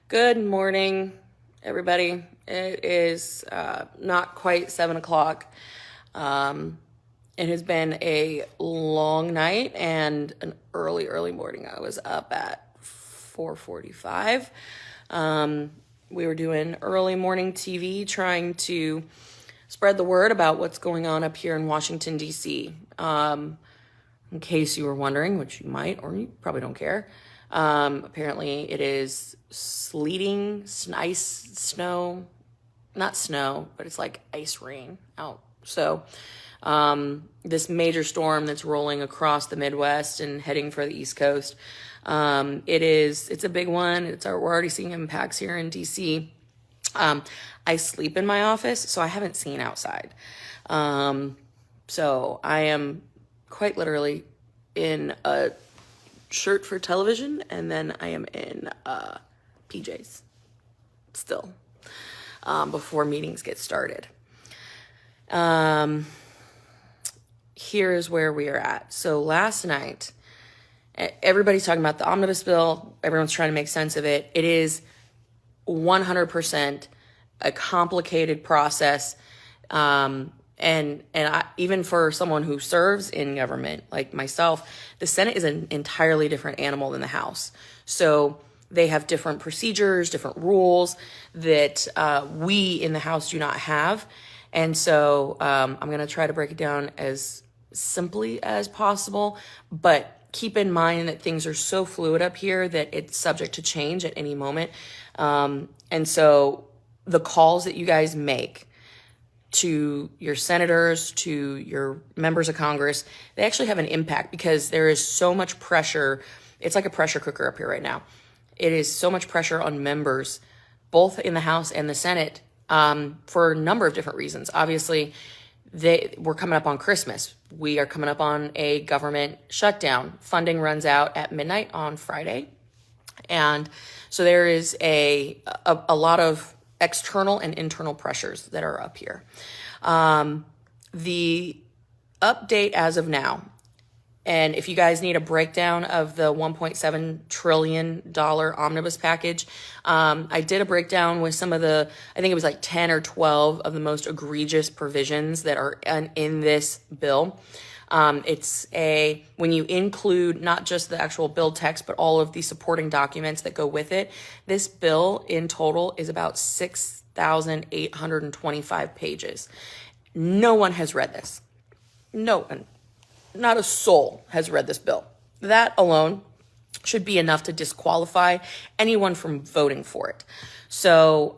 Good morning, everybody. It is not quite 7 o'clock. It has been a long night and an early morning. I was up at 4:45. We were doing early morning TV, trying to spread the word about what's going on up here in Washington, D.C. In case you were wondering, which you might, or you probably don't care. Apparently it is sleeting, ice, snow, not snow, but it's like ice rain out. So, this major storm that's rolling across the Midwest and heading for the East Coast, it's a big one. We're already seeing impacts here in DC. I sleep in my office, so I haven't seen outside. So I am quite literally in a shirt for television, and then I am in PJs still before meetings get started. Here's where we are at. So last night, everybody's talking about the Omnibus bill. Everyone's trying to make sense of it. It is 100% a complicated process. And even for someone who serves in government like myself, the Senate is an entirely different animal than the House. So they have different procedures, different rules that we in the House do not have. And so I'm going to try to break it down as simply as possible, but keep in mind that things are so fluid up here that it's subject to change at any moment. And so the calls that you guys make to your senators, to your members of Congress, they actually have an impact because there is so much pressure. It's like a pressure cooker up here right now. It is so much pressure on members, both in the House and the Senate, for a number of different reasons. Obviously, we're coming up on Christmas. We are coming up on a government shutdown. Funding runs out at midnight on Friday. And so there is a lot of external and internal pressures that are up here. The update as of now, and if you guys need a breakdown of the $1.7 trillion omnibus package, I did a breakdown with some of I think it was like 10 or 12 of the most egregious provisions that are in this bill. When you include not just the actual bill text, but all of the supporting documents that go with it, this bill in total is about 6,825 pages. No one has read this. No one, not a soul has read this bill. That alone should be enough to disqualify anyone from voting for it. So,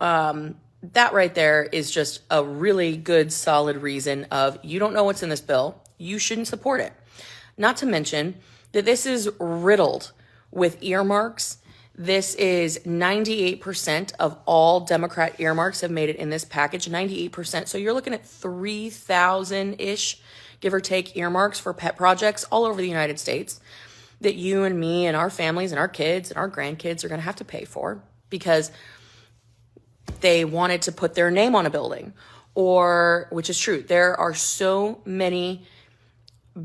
that right there is just a really good, solid reason of you don't know what's in this bill. You shouldn't support it. Not to mention that this is riddled with earmarks. This is 98% of all Democrat earmarks have made it in this package, 98%. So you're looking at 3,000-ish, give or take, earmarks for pet projects all over the United States that you and me and our families and our kids and our grandkids are going to have to pay for because they wanted to put their name on a building, which is true. There are so many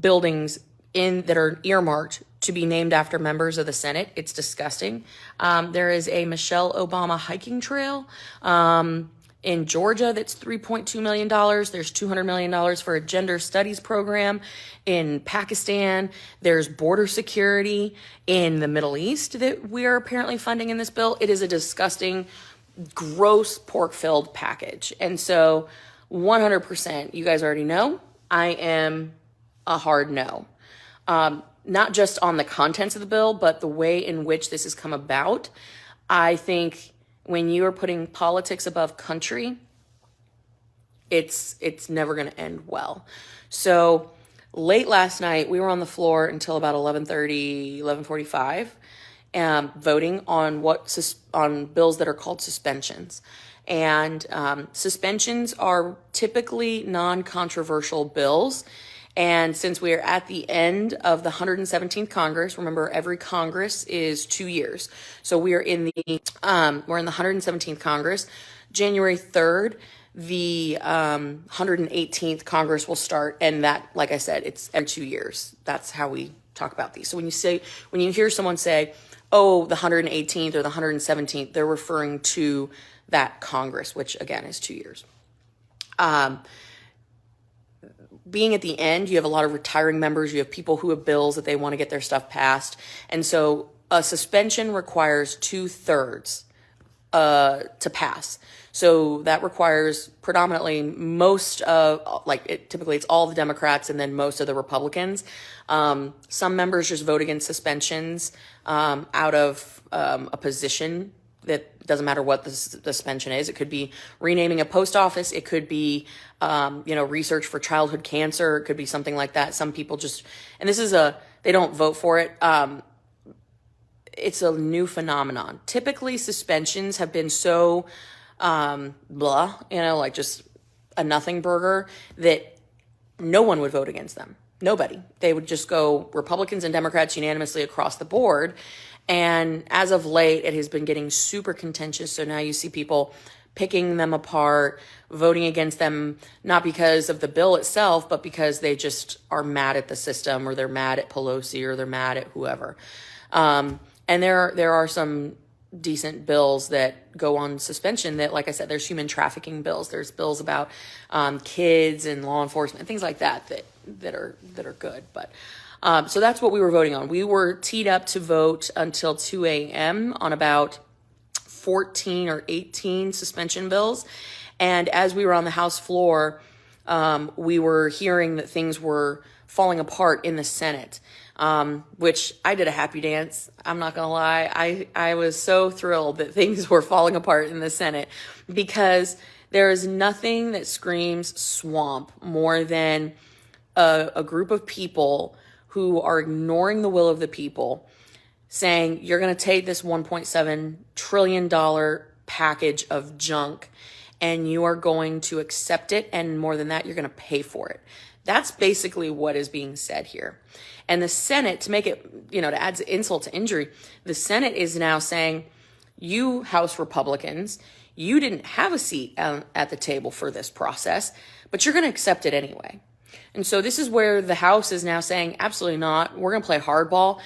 buildings that are earmarked to be named after members of the Senate. It's disgusting. There is a Michelle Obama hiking trail in Georgia that's $3.2 million. There's $200 million for a gender studies program in Pakistan. There's border security in the Middle East that we are apparently funding in this bill. It is a disgusting, gross, pork-filled package. And so 100%, you guys already know, I am a hard no. Not just on the contents of the bill, but the way in which this has come about. I think when you are putting politics above country, it's never going to end well. So late last night, we were on the floor until about 11:30, 11:45, voting on on bills that are called suspensions. And suspensions are typically non-controversial bills. And since we are at the end of the 117th Congress, remember every Congress is 2 years. So we're in the 117th Congress. January 3rd, the 118th Congress will start. And that, like I said, it's every 2 years. That's how we talk about these. So when you hear someone say, oh, the 118th or the 117th, they're referring to that Congress, which again is 2 years. Being at the end, you have a lot of retiring members, you have people who have bills that they want to get their stuff passed. And so a suspension requires 2/3 to pass. So that requires predominantly most of, typically it's all the Democrats and then most of the Republicans. Some members just vote against suspensions out of a position that doesn't matter what the suspension is. It could be renaming a post office. It could be, research for childhood cancer. It could be something like that. Some people just, and this is they don't vote for it. It's a new phenomenon. Typically, suspensions have been so just a nothing burger that no one would vote against them. Nobody. They would just go Republicans and Democrats unanimously across the board. And as of late, it has been getting super contentious. So now you see people picking them apart, voting against them, not because of the bill itself, but because they just are mad at the system, or they're mad at Pelosi, or they're mad at whoever. And there are some decent bills that go on suspension that, like I said, there's human trafficking bills. There's bills about kids and law enforcement, things like that are good. But so that's what we were voting on. We were teed up to vote until 2 a.m. on about 14 or 18 suspension bills. And as we were on the House floor, we were hearing that things were falling apart in the Senate. Which I did a happy dance. I'm not going to lie. I was so thrilled that things were falling apart in the Senate, because there is nothing that screams swamp more than a group of people who are ignoring the will of the people, saying, you're going to take this $1.7 trillion package of junk and you are going to accept it. And more than that, you're going to pay for it. That's basically what is being said here. And the Senate, to make it, to add insult to injury, the Senate is now saying, you House Republicans, you didn't have a seat at the table for this process, but you're going to accept it anyway. And so this is where the House is now saying, absolutely not. We're going to play hardball.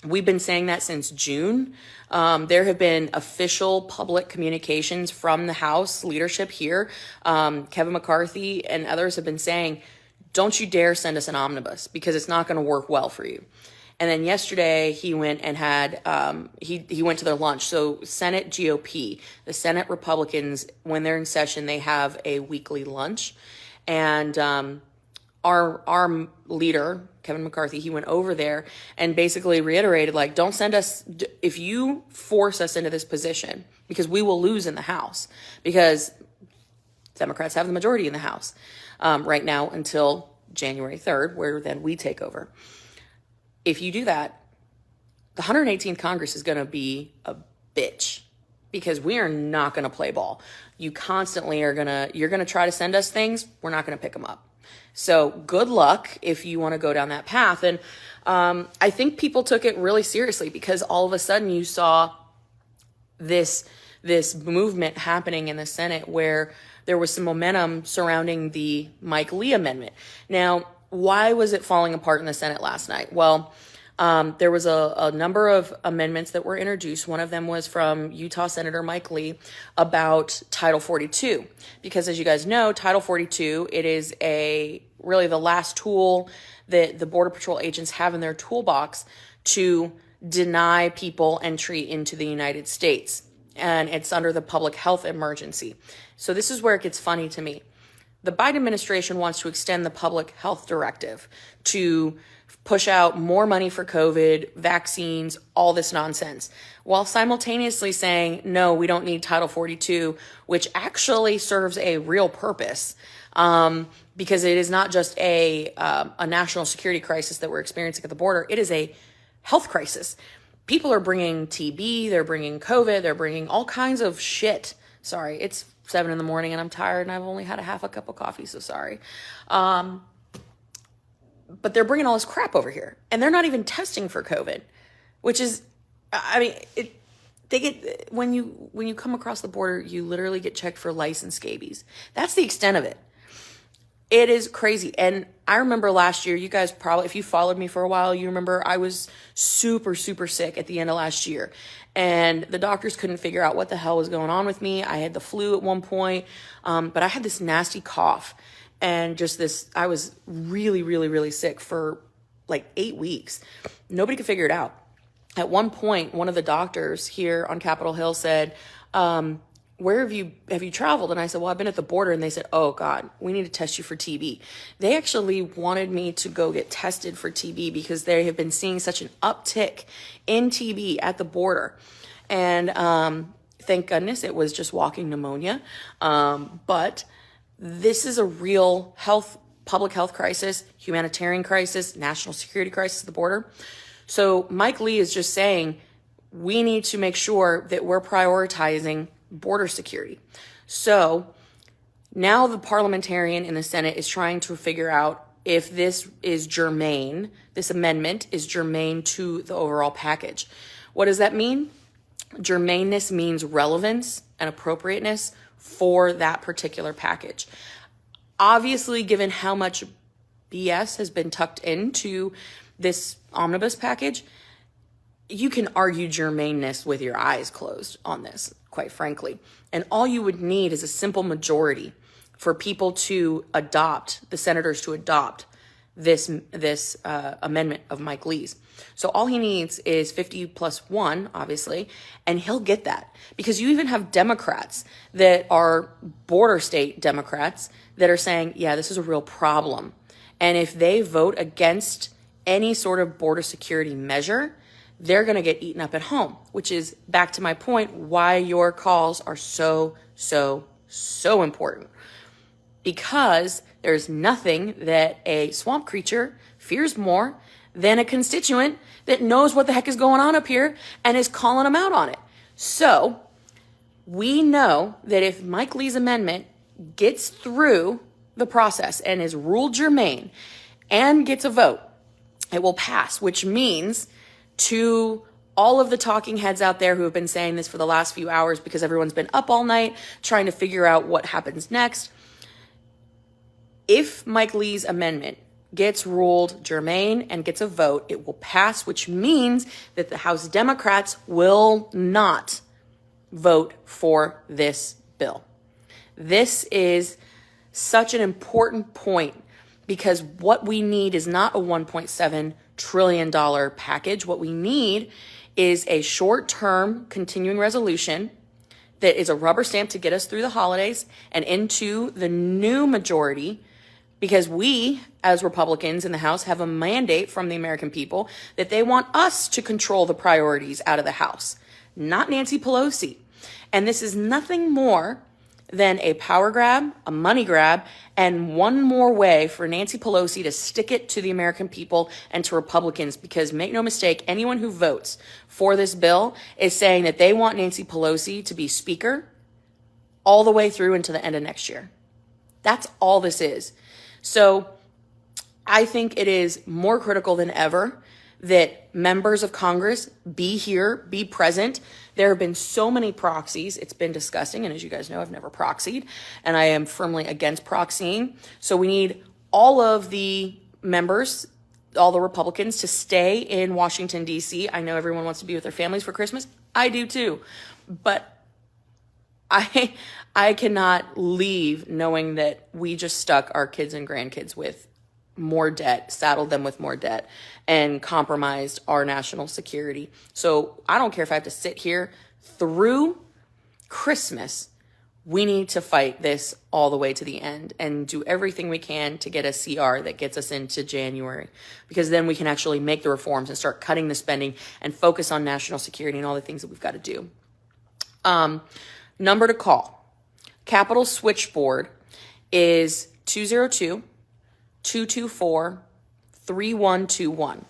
We've been saying that since June. There have been official public communications from the House leadership here. Kevin McCarthy and others have been saying, don't you dare send us an omnibus, because it's not going to work well for you. And then yesterday he went and had, he went to their lunch. So Senate GOP, the Senate Republicans, when they're in session, they have a weekly lunch. And our leader, Kevin McCarthy, he went over there and basically reiterated, don't send us, if you force us into this position, because we will lose in the House, because Democrats have the majority in the House right now until January 3rd, where then we take over. If you do that, the 118th Congress is going to be a bitch, because we are not going to play ball. You constantly you're going to try to send us things. We're not going to pick them up. So good luck if you want to go down that path. And I think people took it really seriously, because all of a sudden you saw this movement happening in the Senate where there was some momentum surrounding the Mike Lee amendment. Now, why was it falling apart in the Senate last night? Well, there was a number of amendments that were introduced. One of them was from Utah Senator Mike Lee about Title 42. Because as you guys know, Title 42, it is really the last tool that the Border Patrol agents have in their toolbox to deny people entry into the United States. And it's under the public health emergency. So this is where it gets funny to me. The Biden administration wants to extend the public health directive to push out more money for COVID, vaccines, all this nonsense, while simultaneously saying, no, we don't need Title 42, which actually serves a real purpose, because it is not just a national security crisis that we're experiencing at the border. It is a health crisis. People are bringing TB, they're bringing COVID, they're bringing all kinds of shit. Sorry, it's 7 a.m. and I'm tired and I've only had a half a cup of coffee, so sorry. But they're bringing all this crap over here, and they're not even testing for COVID, which is, when you come across the border, you literally get checked for lice and scabies. That's the extent of it. It is crazy. And I remember last year, you guys probably, if you followed me for a while, you remember I was super, super sick at the end of last year. And the doctors couldn't figure out what the hell was going on with me. I had the flu at one point, but I had this nasty cough and just this, I was really, really, really sick for like 8 weeks. Nobody could figure it out. At one point, one of the doctors here on Capitol Hill said, where have you traveled? And I said, well, I've been at the border. And they said, oh God, we need to test you for TB. They actually wanted me to go get tested for TB because they have been seeing such an uptick in TB at the border. And thank goodness it was just walking pneumonia. But this is a real public health crisis, humanitarian crisis, national security crisis at the border. So Mike Lee is just saying, we need to make sure that we're prioritizing border security. So now the parliamentarian in the Senate is trying to figure out if this is germane, this amendment is germane to the overall package. What does that mean? Germaneness means relevance and appropriateness for that particular package. Obviously, given how much BS has been tucked into this omnibus package, you can argue germaneness with your eyes closed on this, quite frankly. And all you would need is a simple majority for people to adopt, the senators to adopt this amendment of Mike Lee's. So all he needs is 50+1, obviously, and he'll get that. Because you even have Democrats that are border state Democrats that are saying, yeah, this is a real problem. And if they vote against any sort of border security measure, they're going to get eaten up at home, which is back to my point, why your calls are so, so, so important. Because there's nothing that a swamp creature fears more than a constituent that knows what the heck is going on up here and is calling them out on it. So we know that if Mike Lee's amendment gets through the process and is ruled germane and gets a vote, it will pass, which means to all of the talking heads out there who have been saying this for the last few hours because everyone's been up all night trying to figure out what happens next. If Mike Lee's amendment gets ruled germane and gets a vote, it will pass, which means that the House Democrats will not vote for this bill. This is such an important point because what we need is not a $1.7 trillion package. What we need is a short-term continuing resolution that is a rubber stamp to get us through the holidays and into the new majority, because we, as Republicans in the House, have a mandate from the American people that they want us to control the priorities out of the House, not Nancy Pelosi. And this is nothing more than a power grab, a money grab, and one more way for Nancy Pelosi to stick it to the American people and to Republicans, because make no mistake, anyone who votes for this bill is saying that they want Nancy Pelosi to be speaker all the way through into the end of next year. That's all this is. So I think it is more critical than ever that members of Congress be here, be present. There have been so many proxies. It's been disgusting. And as you guys know, I've never proxied, and I am firmly against proxying. So we need all of the members, all the Republicans, to stay in Washington, D.C. I know everyone wants to be with their families for Christmas. I do too. But I cannot leave knowing that we just stuck our kids and grandkids with more debt, saddled them with more debt, and compromised our national security. So I don't care if I have to sit here through Christmas. We need to fight this all the way to the end and do everything we can to get a CR that gets us into January, because then we can actually make the reforms and start cutting the spending and focus on national security and all the things that we've got to do. Number to call. Capitol switchboard is 202-224-3121.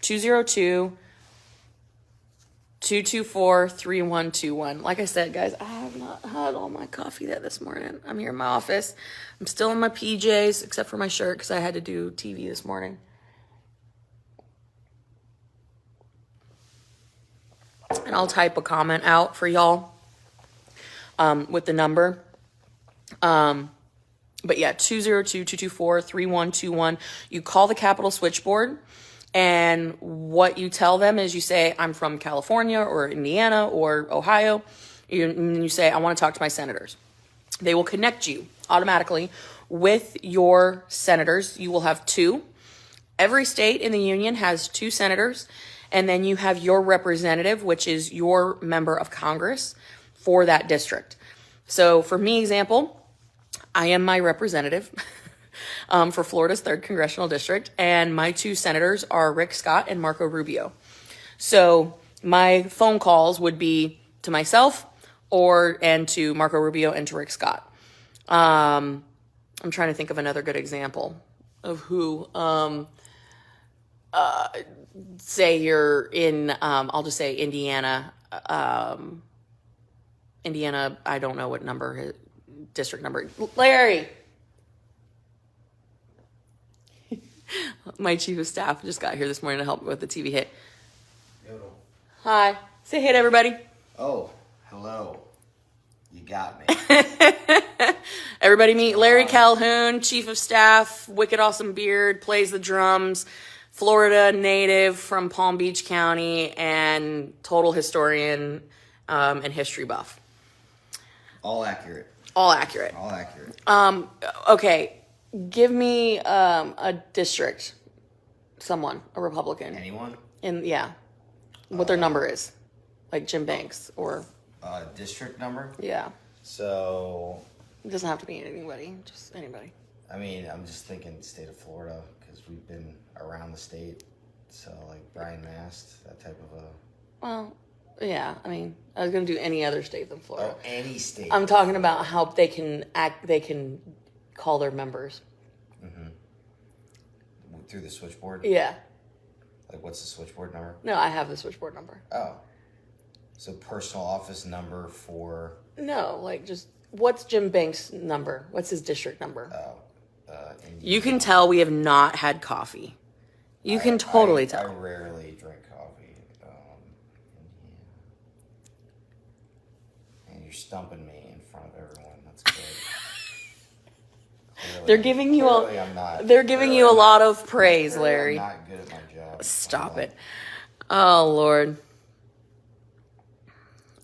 202-224-3121. Like I said, guys, I have not had all my coffee yet this morning. I'm here in my office. I'm still in my PJs, except for my shirt, because I had to do TV this morning. And I'll type a comment out for y'all with the number. But yeah, 202-224-3121. You call the Capitol switchboard, and what you tell them is you say, I'm from California or Indiana or Ohio. And you say, I want to talk to my senators. They will connect you automatically with your senators. You will have two. Every state in the union has two senators, and then you have your representative, which is your member of Congress for that district. So for me, example, I am my representative for Florida's 3rd Congressional District, and my two senators are Rick Scott and Marco Rubio. So my phone calls would be to myself and to Marco Rubio and to Rick Scott. I'm trying to think of another good example of who. Say you're in, I'll just say Indiana. Indiana, I don't know what number, district number. Larry! My chief of staff just got here this morning to help me with the TV hit. Yodel. Hi. Say hey to everybody. Oh, hello. You got me. Everybody meet Larry Calhoun, chief of staff, wicked awesome beard, plays the drums, Florida native from Palm Beach County, and total historian and history buff. All accurate. All accurate. All accurate. Okay, give me a district, someone, a Republican. Anyone? Yeah, what their number is, like Jim Banks or. District number? Yeah. So. It doesn't have to be anybody, just anybody. I mean, I'm just thinking state of Florida because we've been around the state. So like Brian Mast, that type of a. Well, yeah. I mean, I was gonna do any other state than Florida. Oh, any state. I'm talking about how they can act. They can call their members. Mm-hmm. Through the switchboard. Yeah. Like, what's the switchboard number? No, I have the switchboard number. Oh. So personal office number for. No, like just what's Jim Banks' number? What's his district number? Oh. You can tell we have not had coffee. You can totally tell. I rarely drink coffee. And you're stumping me in front of everyone. That's good. They're giving you They're giving you a lot of praise, Larry. I'm not good at my job. Stop it. Oh Lord.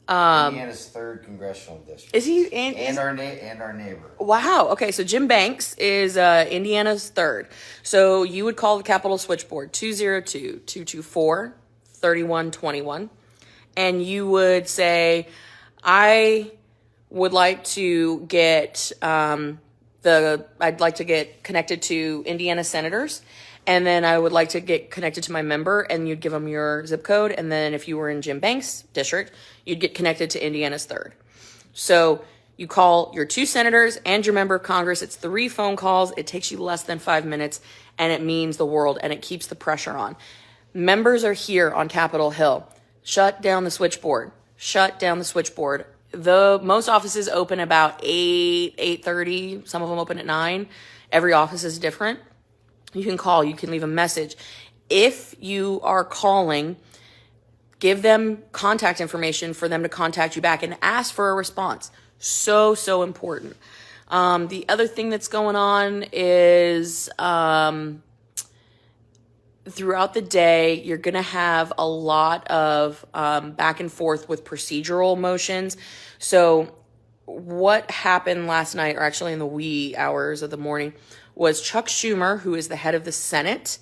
Indiana's 3rd Congressional District. Is he and our neighbor? Wow. Okay, so Jim Banks is Indiana's 3rd. So you would call the Capitol switchboard 202-224-3121, and you would say, I would like to get I'd like to get connected to Indiana senators, and then I would like to get connected to my member, and you'd give them your zip code, and then if you were in Jim Banks' district, you'd get connected to Indiana's 3rd. So you call your two senators and your member of Congress. It's 3 phone calls. It takes you less than 5 minutes, and it means the world, and it keeps the pressure on. Members are here on Capitol Hill. Shut down the switchboard. Shut down the switchboard. Most offices open about 8:30. Some of them open at 9. Every office is different. You can call. You can leave a message. If you are calling, give them contact information for them to contact you back and ask for a response. So, so important. The other thing that's going on is throughout the day, you're going to have a lot of back and forth with procedural motions. So what happened last night, or actually in the wee hours of the morning, was Chuck Schumer, who is the head of the Senate,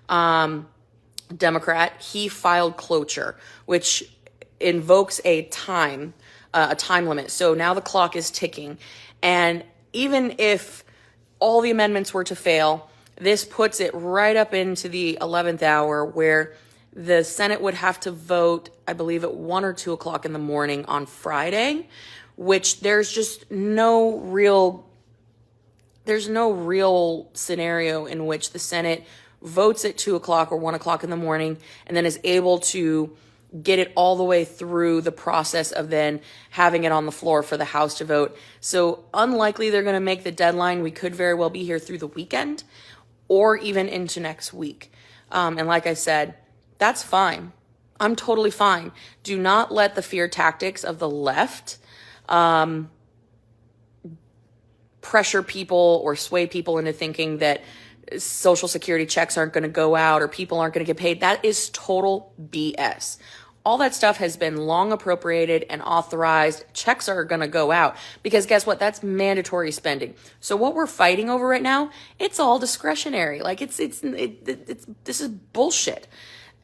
Democrat, he filed cloture, which invokes a time limit. So now the clock is ticking. And even if all the amendments were to fail, this puts it right up into the 11th hour where the Senate would have to vote, I believe, at 1 or 2 o'clock in the morning on Friday, which there's just no real scenario in which the Senate votes at 2 o'clock or 1 o'clock in the morning and then is able to get it all the way through the process of then having it on the floor for the House to vote. So unlikely they're going to make the deadline. We could very well be here through the weekend or even into next week. And like I said, that's fine. I'm totally fine. Do not let the fear tactics of the left pressure people or sway people into thinking that Social Security checks aren't going to go out or people aren't going to get paid. That is total BS. All that stuff has been long appropriated and authorized. Checks are going to go out because guess what? That's mandatory spending. So what we're fighting over right now, it's all discretionary. Like this is bullshit.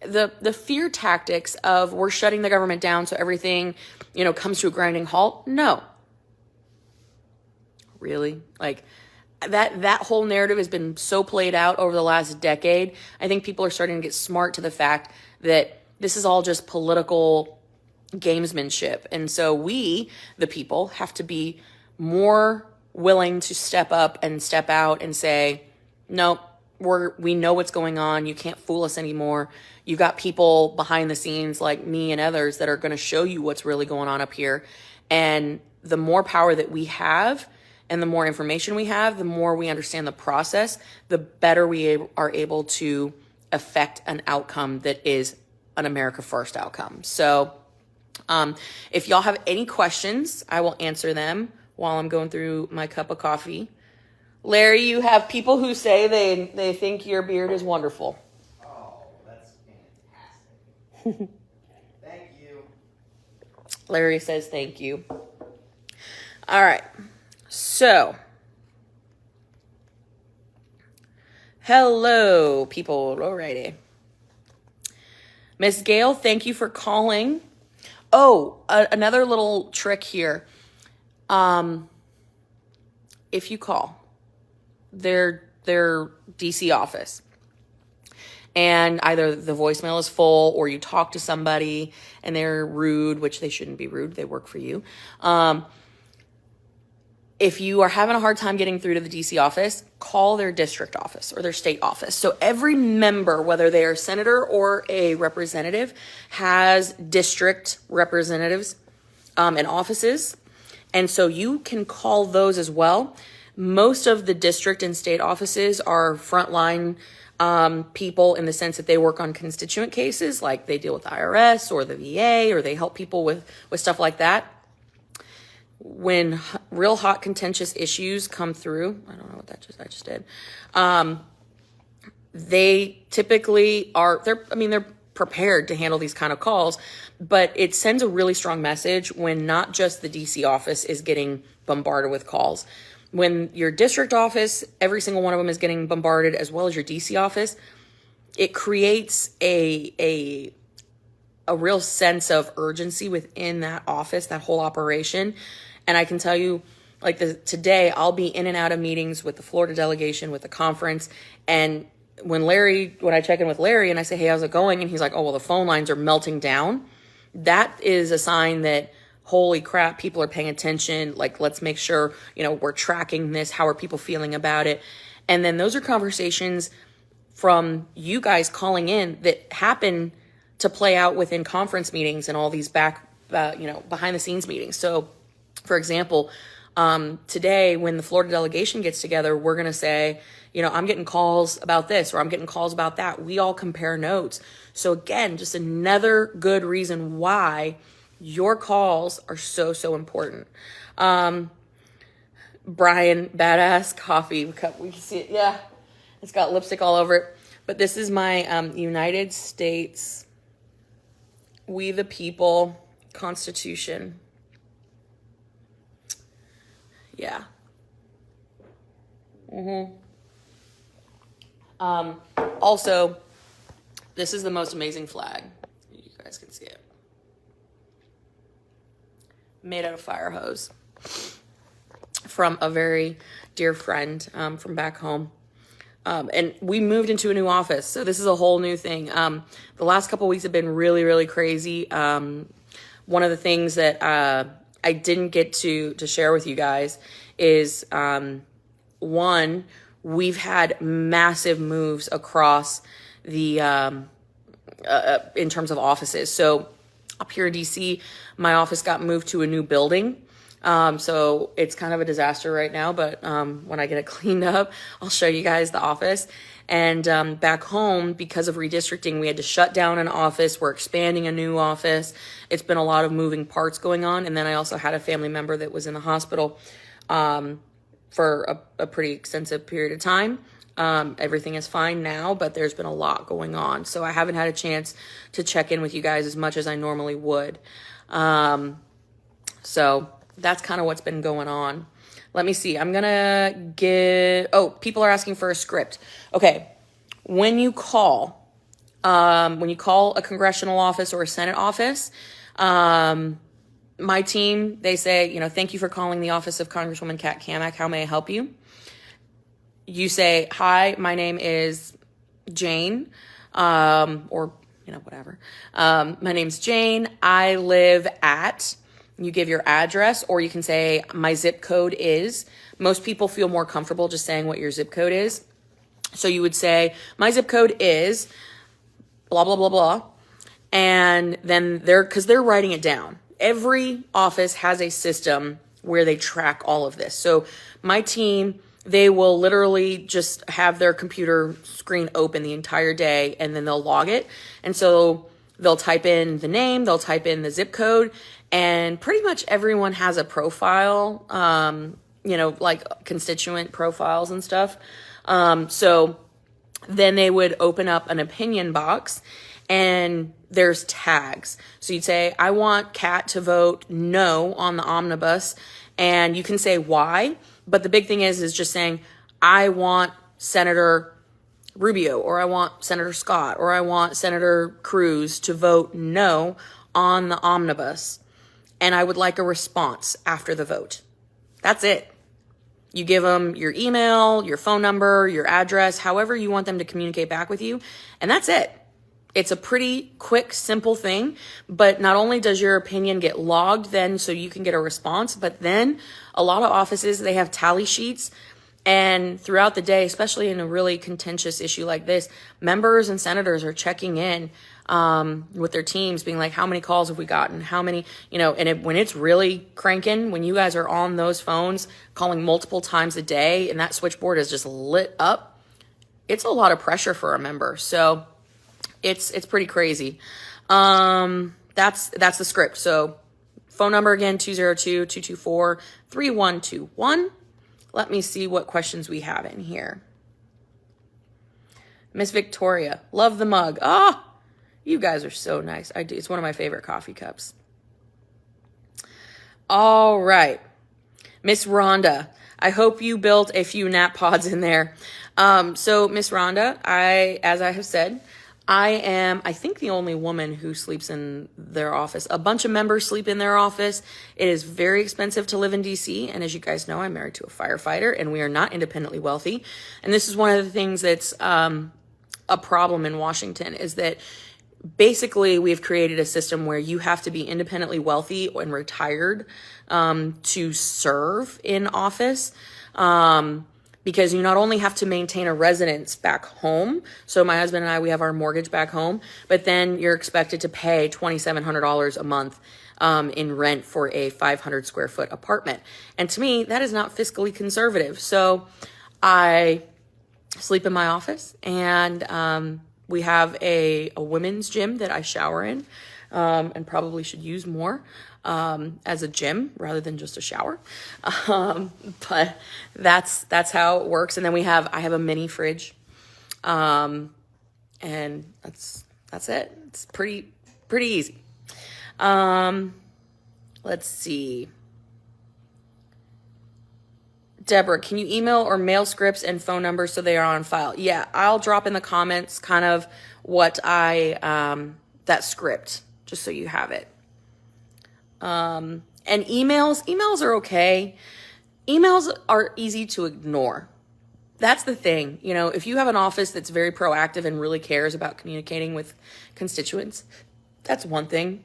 The fear tactics of we're shutting the government down so everything, comes to a grinding halt. No. Really? Like that whole narrative has been so played out over the last decade. I think people are starting to get smart to the fact that this is all just political gamesmanship. And so we, the people, have to be more willing to step up and step out and say, no, we know what's going on. You can't fool us anymore. You got people behind the scenes like me and others that are going to show you what's really going on up here. And the more power that we have and the more information we have, the more we understand the process, the better we are able to affect an outcome that is an America First outcome. So if y'all have any questions, I will answer them while I'm going through my cup of coffee. Larry, you have people who say they think your beard is wonderful. Oh, that's fantastic. Thank you. Larry says thank you. All right. So, hello, people. Alrighty. Miss Gail, thank you for calling. Oh, another little trick here. If you call their DC office and either the voicemail is full or you talk to somebody and they're rude, which they shouldn't be rude, they work for you. If you are having a hard time getting through to the DC office, call their district office or their state office. So every member, whether they are a senator or a representative, has district representatives and offices. And so you can call those as well. Most of the district and state offices are frontline people in the sense that they work on constituent cases, like they deal with the IRS or the VA, or they help people with stuff like that. When real hot contentious issues come through, I don't know what I just did. They typically they're prepared to handle these kind of calls, but it sends a really strong message when not just the DC office is getting bombarded with calls. When your district office, every single one of them is getting bombarded, as well as your DC office, it creates a real sense of urgency within that office, that whole operation. And I can tell you, today, I'll be in and out of meetings with the Florida delegation, with the conference. And when I check in with Larry and I say, hey, how's it going? And he's like, oh, well, the phone lines are melting down. That is a sign that, holy crap, people are paying attention. Let's make sure, we're tracking this. How are people feeling about it? And then those are conversations from you guys calling in that happen to play out within conference meetings and all these behind the scenes meetings. So, for example, today when the Florida delegation gets together, we're going to say, I'm getting calls about this or I'm getting calls about that. We all compare notes. So again, just another good reason why your calls are so, so important. Brian, badass coffee cup. We can see it. Yeah, it's got lipstick all over it. But this is my United States We the People Constitution. Yeah. Also, this is the most amazing flag. You guys can see it. Made out of fire hose from a very dear friend from back home. And we moved into a new office, so this is a whole new thing. The last couple weeks have been really, really crazy. One of the things that I didn't get to share with you guys is, one, we've had massive moves across the, in terms of offices. So up here in DC, my office got moved to a new building. So it's kind of a disaster right now, but when I get it cleaned up, I'll show you guys the office. And back home, because of redistricting, we had to shut down an office. We're expanding a new office. It's been a lot of moving parts going on. And then I also had a family member that was in the hospital for a pretty extensive period of time. Everything is fine now, but there's been a lot going on. So I haven't had a chance to check in with you guys as much as I normally would. So that's kind of what's been going on. Let me see. I'm going to people are asking for a script. Okay. When you call a congressional office or a Senate office, my team, they say, thank you for calling the office of Congresswoman Kat Cammack. How may I help you? You say, hi, my name is Jane, or, whatever. My name's Jane. I live at, you give your address, or you can say, my zip code is. Most people feel more comfortable just saying what your zip code is. So you would say, my zip code is blah, blah, blah, blah. And then because they're writing it down. Every office has a system where they track all of this. So my team, they will literally just have their computer screen open the entire day, and then they'll log it. And so they'll type in the name, they'll type in the zip code, and pretty much everyone has a profile, like constituent profiles and stuff. So then they would open up an opinion box, and there's tags. So you'd say, I want Kat to vote no on the omnibus, and you can say why. But the big thing is just saying, I want Senator Rubio, or I want Senator Scott, or I want Senator Cruz to vote no on the omnibus. And I would like a response after the vote. That's it. You give them your email, your phone number, your address, however you want them to communicate back with you. And that's it. It's a pretty quick, simple thing, but not only does your opinion get logged then so you can get a response, but then a lot of offices, they have tally sheets, and throughout the day, especially in a really contentious issue like this, members and senators are checking in with their teams, being like, how many calls have we gotten? How many, when it's really cranking, when you guys are on those phones calling multiple times a day and that switchboard is just lit up, it's a lot of pressure for a member. So it's pretty crazy. That's the script. So phone number again, 202-224-3121. Let me see what questions we have in here. Miss Victoria, love the mug. You guys are so nice. I do. It's one of my favorite coffee cups. All right. Miss Rhonda, I hope you built a few nap pods in there. So Miss Rhonda, as I have said, I am, I think, the only woman who sleeps in their office. A bunch of members sleep in their office. It is very expensive to live in DC. And as you guys know, I'm married to a firefighter, and we are not independently wealthy. And this is one of the things that's a problem in Washington, is that basically we've created a system where you have to be independently wealthy and retired to serve in office. Because you not only have to maintain a residence back home, so my husband and I, we have our mortgage back home, but then you're expected to pay $2,700 a month in rent for a 500 square foot apartment. And to me, that is not fiscally conservative. So I sleep in my office, and we have a women's gym that I shower in, and probably should use more as a gym rather than just a shower. But that's how it works. And then I have a mini fridge. And that's it. It's pretty easy. Let's see. Deborah, can you email or mail scripts and phone numbers so they are on file? Yeah, I'll drop in the comments kind of what that script, just so you have it. And emails are okay. Emails are easy to ignore. That's the thing. If you have an office that's very proactive and really cares about communicating with constituents, that's one thing.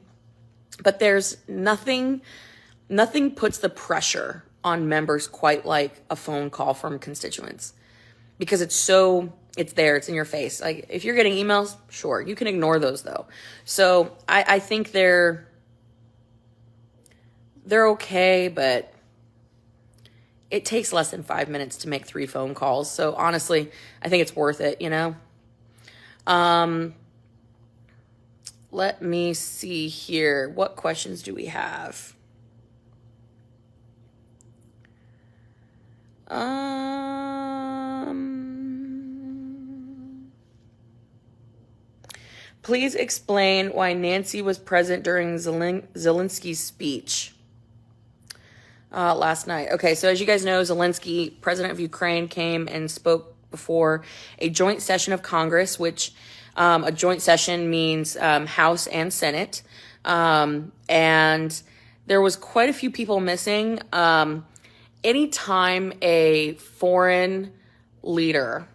But there's nothing puts the pressure on members quite like a phone call from constituents, because it's there, it's in your face. Like, if you're getting emails, sure, you can ignore those though. So I think they're okay, but it takes less than 5 minutes to make 3 phone calls. So honestly, I think it's worth it, Let me see here. What questions do we have? Please explain why Nancy was present during Zelensky's speech last night. Okay, so as you guys know, Zelensky, president of Ukraine, came and spoke before a joint session of Congress, which a joint session means House and Senate. And there was quite a few people missing. Anytime a foreign leader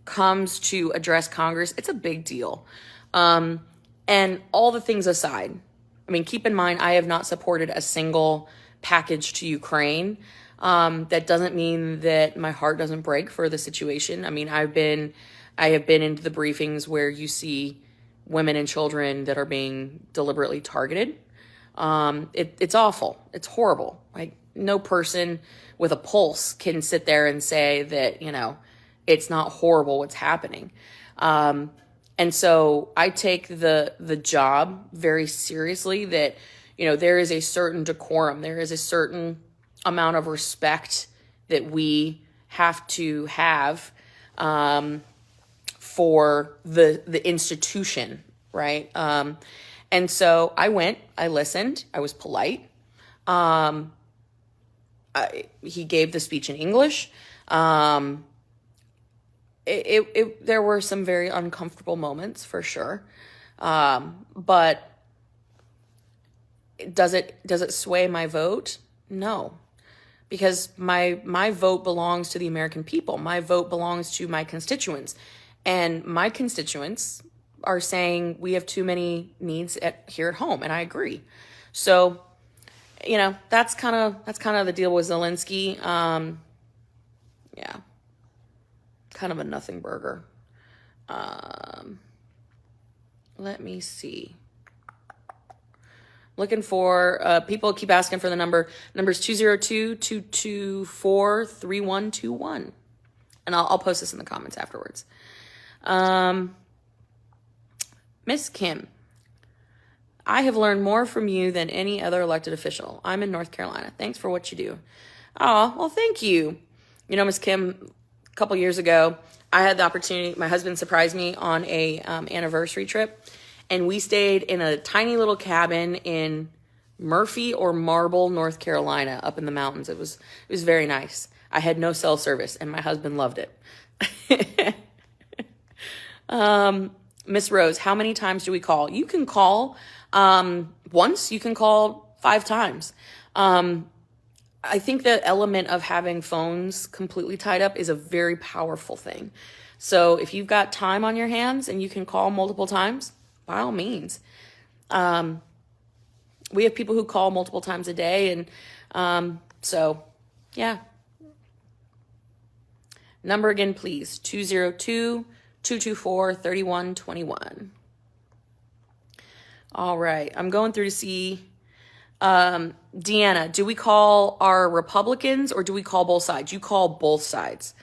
comes to address Congress, it's a big deal. And all the things aside, I mean, keep in mind, I have not supported a single package to Ukraine. That doesn't mean that my heart doesn't break for the situation. I mean, I have been into the briefings where you see women and children that are being deliberately targeted. It's awful. It's horrible. Like, no person with a pulse can sit there and say that, it's not horrible what's happening. And so I take the job very seriously, that, there is a certain decorum. There is a certain amount of respect that we have to have for the institution, right? And so I went, I listened, I was polite. He gave the speech in English. There were some very uncomfortable moments for sure. But does it sway my vote? No, because my vote belongs to the American people. My vote belongs to my constituents, and my constituents are saying we have too many needs here at home, and I agree. So, that's kind of the deal with Zelensky. Yeah. Kind of a nothing burger. Let me see. Looking for, people keep asking for the number. Number's 202-224-3121. And I'll post this in the comments afterwards. Miss Kim, I have learned more from you than any other elected official. I'm in North Carolina. Thanks for what you do. Oh, well, thank you. Miss Kim, a couple years ago, I had the opportunity, my husband surprised me on a anniversary trip, and we stayed in a tiny little cabin in Murphy or Marble, North Carolina, up in the mountains. It was very nice. I had no cell service, and my husband loved it. Miss Rose, how many times do we call? You can call once, you can call 5 times. I think the element of having phones completely tied up is a very powerful thing. So if you've got time on your hands and you can call multiple times, by all means. We have people who call multiple times a day, and so, yeah. Number again, please, 202-224-3121. All right, I'm going through to see... Deanna, do we call our Republicans or do we call both sides? You call both sides.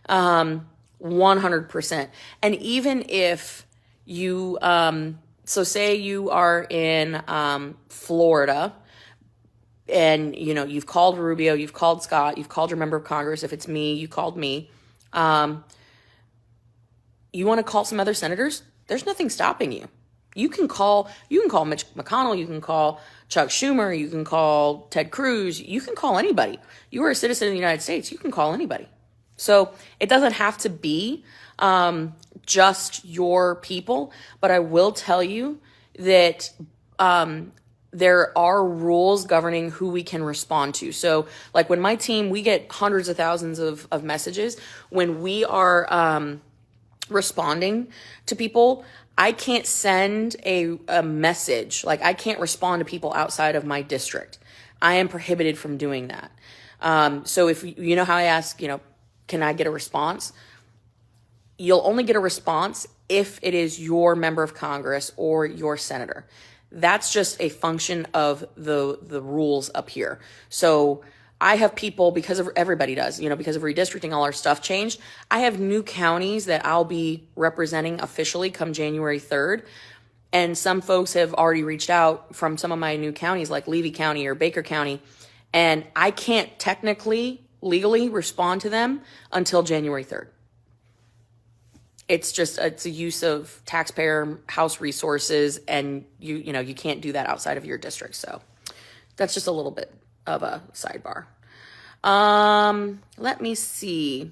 100%. And even if you, so say you are in, Florida, and, you've called Rubio, you've called Scott, you've called your member of Congress. If it's me, you called me. You want to call some other senators? There's nothing stopping you. You can call Mitch McConnell, you can call Chuck Schumer, you can call Ted Cruz, you can call anybody. You are a citizen of the United States, you can call anybody. So it doesn't have to be just your people, but I will tell you that there are rules governing who we can respond to. So like when my team, we get hundreds of thousands of messages. When we are responding to people, I can't send a message. Like I can't respond to people outside of my district. I am prohibited from doing that. So if you know how I ask, can I get a response? You'll only get a response if it is your member of Congress or your senator. That's just a function of the rules up here. So I have people, because of everybody does, because of redistricting, all our stuff changed. I have new counties that I'll be representing officially come January 3rd. And some folks have already reached out from some of my new counties like Levy County or Baker County. And I can't technically legally respond to them until January 3rd. It's a use of taxpayer house resources, and you can't do that outside of your district. So that's just a little bit of a sidebar. Let me see.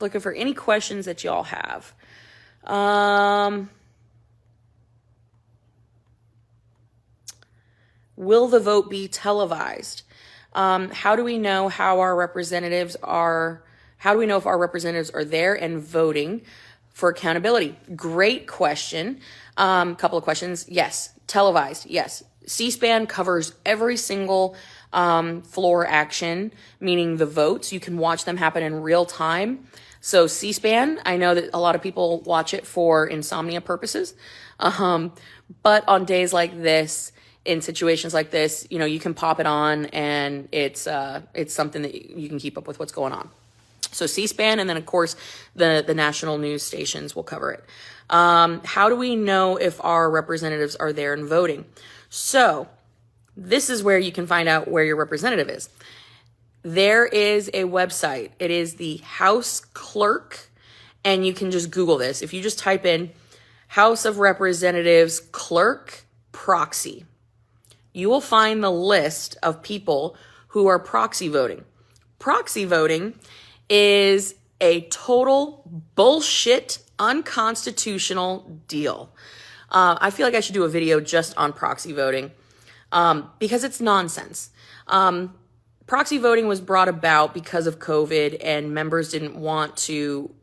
Looking for any questions that y'all have. Will the vote be televised? How do we know if our representatives are there and voting for accountability? Great question. Couple of questions. Yes. Televised. Yes. C-SPAN covers every single floor action, meaning the votes. You can watch them happen in real time. So C-SPAN, I know that a lot of people watch it for insomnia purposes. But on days like this, in situations like this, you can pop it on, and it's something that you can keep up with what's going on. So C-SPAN, and then of course the national news stations will cover it. How do we know if our representatives are there and voting? So this is where you can find out where your representative is. There is a website. It is the House Clerk, and you can just Google this. If you just type in House of Representatives Clerk Proxy, you will find the list of people who are proxy voting. Proxy voting is a total bullshit, unconstitutional deal. I feel like I should do a video just on proxy voting because it's nonsense. Proxy voting was brought about because of COVID, and members didn't want to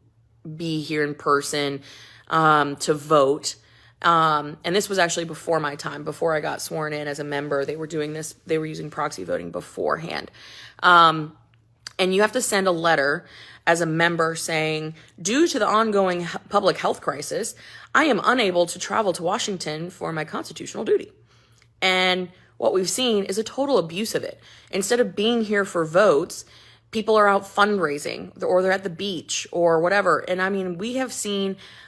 be here in person to vote. And this was actually before my time, before I got sworn in as a member. They were doing this, they were using proxy voting beforehand. And you have to send a letter as a member saying, due to the ongoing public health crisis, I am unable to travel to Washington for my constitutional duty. And what we've seen is a total abuse of it. Instead of being here for votes, people are out fundraising, or they're at the beach or whatever. And I mean,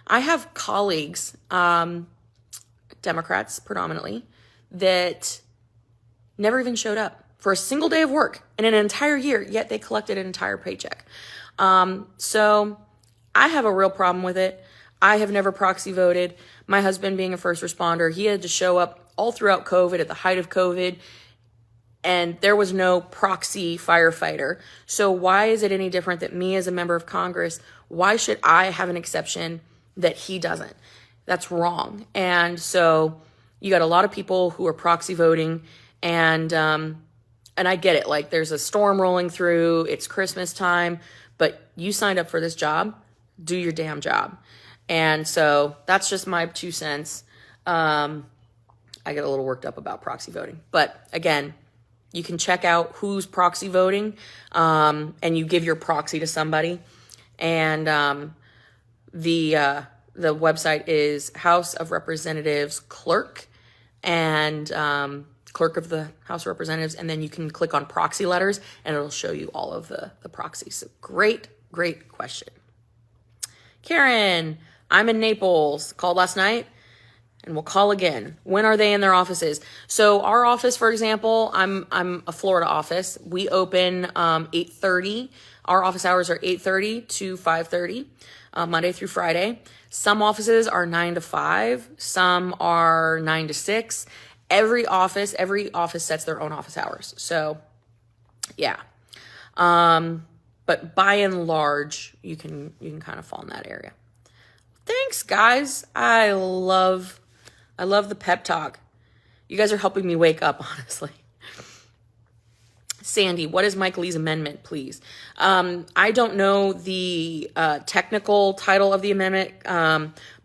I have colleagues, Democrats predominantly, that never even showed up for a single day of work in an entire year, yet they collected an entire paycheck. So I have a real problem with it. I have never proxy voted. My husband, being a first responder, he had to show up all throughout COVID, at the height of COVID, and there was no proxy firefighter. So why is it any different that me as a member of Congress, why should I have an exception that he doesn't? That's wrong. And so you got a lot of people who are proxy voting, and I get it. Like, there's a storm rolling through, it's Christmas time, but you signed up for this job, do your damn job. And so that's just my 2 cents. I get a little worked up about proxy voting, but again, you can check out who's proxy voting, and you give your proxy to somebody. And the website is House of Representatives Clerk, and Clerk of the House of Representatives, and then you can click on proxy letters, and it'll show you all of the proxies. So great question. Karen, I'm in Naples. Called last night. And we'll call again. When are they in their offices? So our office, for example, I'm a Florida office. We open 8:30. Our office hours are 8:30 to 5:30, Monday through Friday. Some offices are 9 to 5. Some are 9 to 6. Every office sets their own office hours. So, yeah. But by and large, you can kind of fall in that area. Thanks, guys. I love the pep talk. You guys are helping me wake up, honestly. Sandy, what is Mike Lee's amendment, please? I don't know the technical title of the amendment,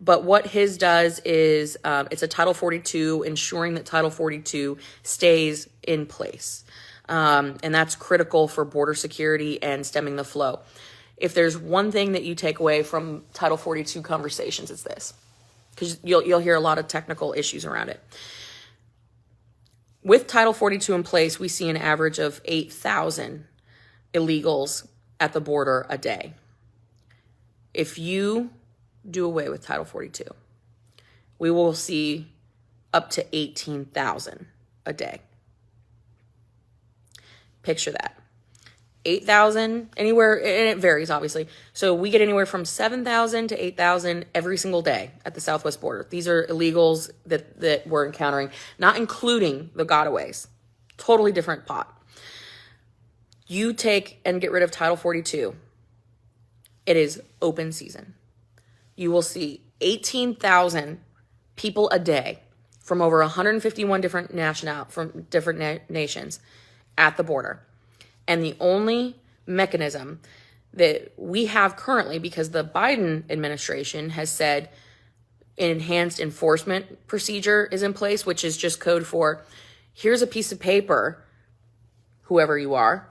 but what his does is it's a Title 42, ensuring that Title 42 stays in place. And that's critical for border security and stemming the flow. If there's one thing that you take away from Title 42 conversations, it's this, because you'll hear a lot of technical issues around it. With Title 42 in place, we see an average of 8,000 illegals at the border a day. If you do away with Title 42, we will see up to 18,000 a day. Picture that. 8,000, anywhere, and it varies obviously. So we get anywhere from 7,000 to 8,000 every single day at the southwest border. These are illegals that we're encountering, not including the gotaways. Totally different pot. You take and get rid of Title 42. It is open season. You will see 18,000 people a day from over 151 different nations at the border. And the only mechanism that we have currently, because the Biden administration has said an enhanced enforcement procedure is in place, which is just code for, here's a piece of paper, whoever you are,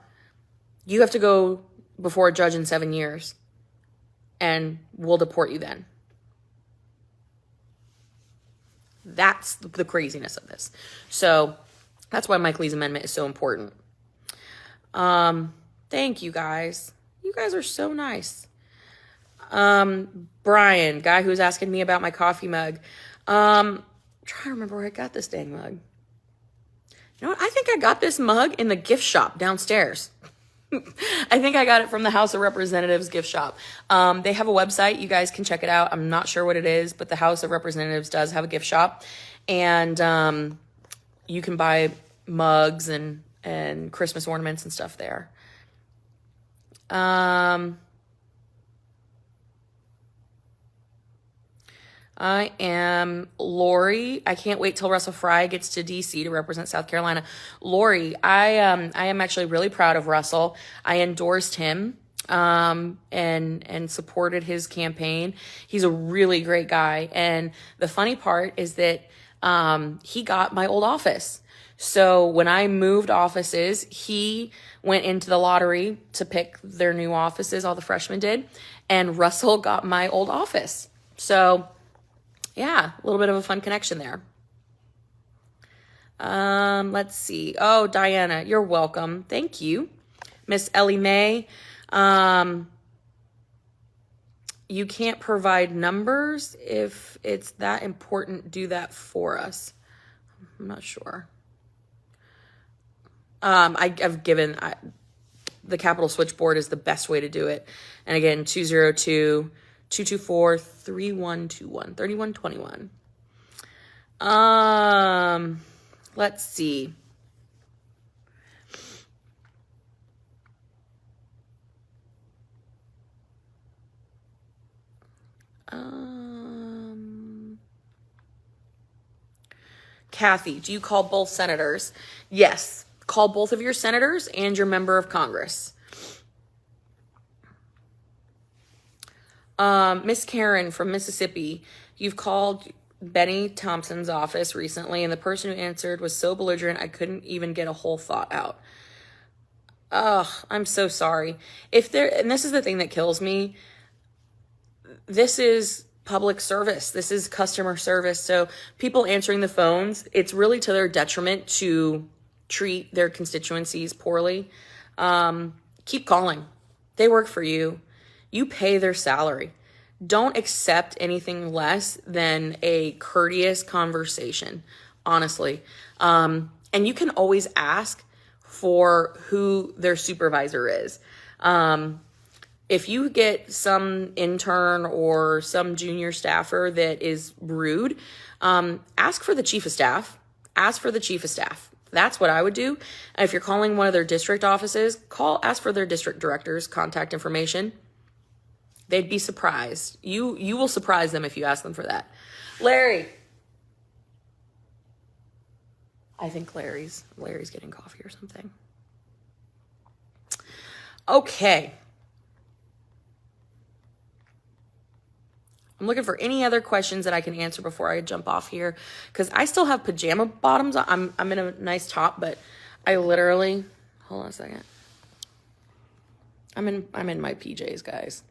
you have to go before a judge in 7 years, and we'll deport you then. That's the craziness of this. So that's why Mike Lee's amendment is so important. Thank you guys. You guys are so nice. Brian, guy who was asking me about my coffee mug. I'm trying to remember where I got this dang mug. You know what? I think I got this mug in the gift shop downstairs. I think I got it from the House of Representatives gift shop. They have a website. You guys can check it out. I'm not sure what it is, but the House of Representatives does have a gift shop. And you can buy mugs and Christmas ornaments and stuff there. I am Lori. I can't wait till Russell Fry gets to DC to represent South Carolina. Lori, I am actually really proud of Russell. I endorsed him and supported his campaign. He's a really great guy. And the funny part is that he got my old office. So when I moved offices, he went into the lottery to pick their new offices, all the freshmen did, and Russell got my old office. So yeah, a little bit of a fun connection there. Let's see. Oh, Diana, you're welcome. Thank you. Miss Ellie Mae, you can't provide numbers. If it's that important, do that for us. I'm not sure. I've given, the Capitol switchboard is the best way to do it. And again, 202-224-3121, 3121. Let's see. Kathy, do you call both senators? Yes. Call both of your senators and your member of Congress. Miss Karen from Mississippi, you've called Benny Thompson's office recently, and the person who answered was so belligerent I couldn't even get a whole thought out. Ugh, I'm so sorry. And this is the thing that kills me, this is public service. This is customer service. So people answering the phones, it's really to their detriment to treat their constituencies poorly. Keep calling. They work for you. You pay their salary. Don't accept anything less than a courteous conversation, honestly. And you can always ask for who their supervisor is. If you get some intern or some junior staffer that is rude, ask for the chief of staff. Ask for the chief of staff. That's what I would do. If you're calling one of their district offices, ask for their district director's contact information. They'd be surprised. You will surprise them if you ask them for that. Larry. I think Larry's getting coffee or something. Okay. I'm looking for any other questions that I can answer before I jump off here, because I still have pajama bottoms. I'm in a nice top, but I literally, hold on a second. I'm in my PJs, guys.